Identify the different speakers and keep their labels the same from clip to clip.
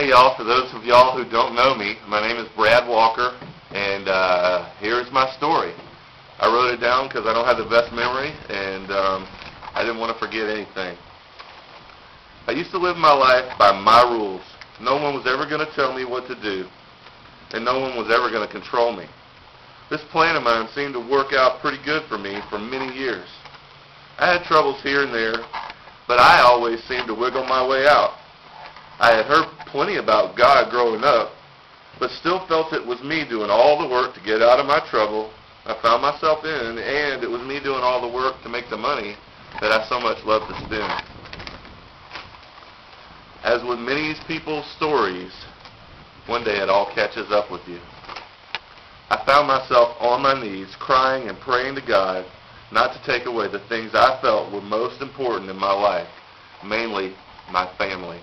Speaker 1: Hey y'all, for those of y'all who don't know me, my name is Brad Walker, and here's my story. I wrote it down because I don't have the best memory, and I didn't want to forget anything. I used to live my life by my rules. No one was ever going to tell me what to do, and no one was ever going to control me. This plan of mine seemed to work out pretty good for me for many years. I had troubles here and there, but I always seemed to wiggle my way out. I had heard plenty about God growing up, but still felt it was me doing all the work to get out of my trouble I found myself in, and it was me doing all the work to make the money that I so much love to spend. As with many people's stories, one day it all catches up with you. I found myself on my knees crying and praying to God not to take away the things I felt were most important in my life, mainly my family.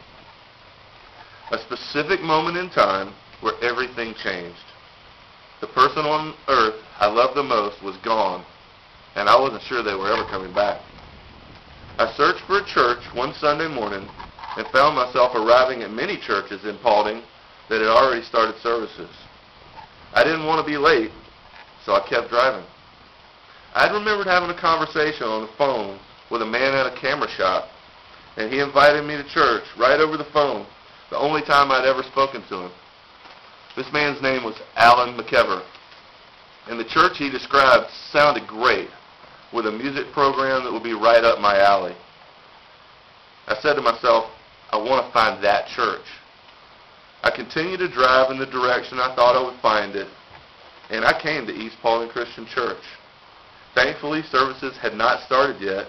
Speaker 1: A specific moment in time where everything changed. The person on earth I loved the most was gone, and I wasn't sure they were ever coming back. I searched for a church one Sunday morning and found myself arriving at many churches in Paulding that had already started services. I didn't want to be late, so I kept driving. I'd remembered having a conversation on the phone with a man at a camera shop, and he invited me to church right over the phone, the only time I'd ever spoken to him. This man's name was Alan McKever, and the church he described sounded great, with a music program that would be right up my alley. I said to myself, I want to find that church. I continued to drive in the direction I thought I would find it, and I came to East Paulding Christian Church. Thankfully, services had not started yet,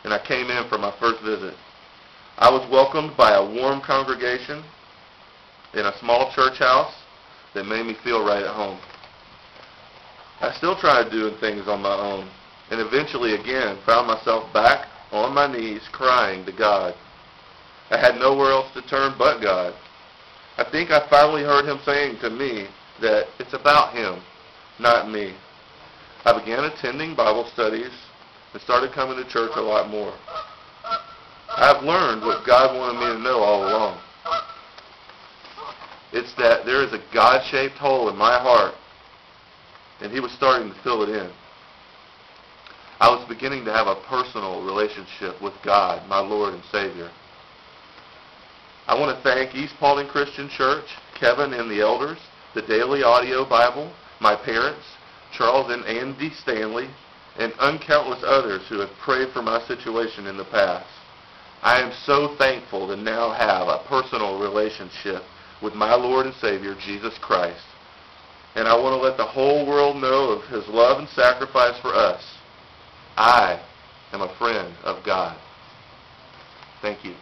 Speaker 1: and I came in for my first visit. I was welcomed by a warm congregation in a small church house that made me feel right at home. I still tried doing things on my own, and eventually again found myself back on my knees crying to God. I had nowhere else to turn but God. I think I finally heard him saying to me that it's about him, not me. I began attending Bible studies and started coming to church a lot more. I've learned what God wanted me to know all along. It's that there is a God-shaped hole in my heart, and he was starting to fill it in. I was beginning to have a personal relationship with God, my Lord and Savior. I want to thank East Paulding Christian Church, Kevin and the elders, the Daily Audio Bible, my parents, Charles and Andy Stanley, and uncountless others who have prayed for my situation in the past. I am so thankful to now have a personal relationship with my Lord and Savior, Jesus Christ. And I want to let the whole world know of his love and sacrifice for us. I am a friend of God. Thank you.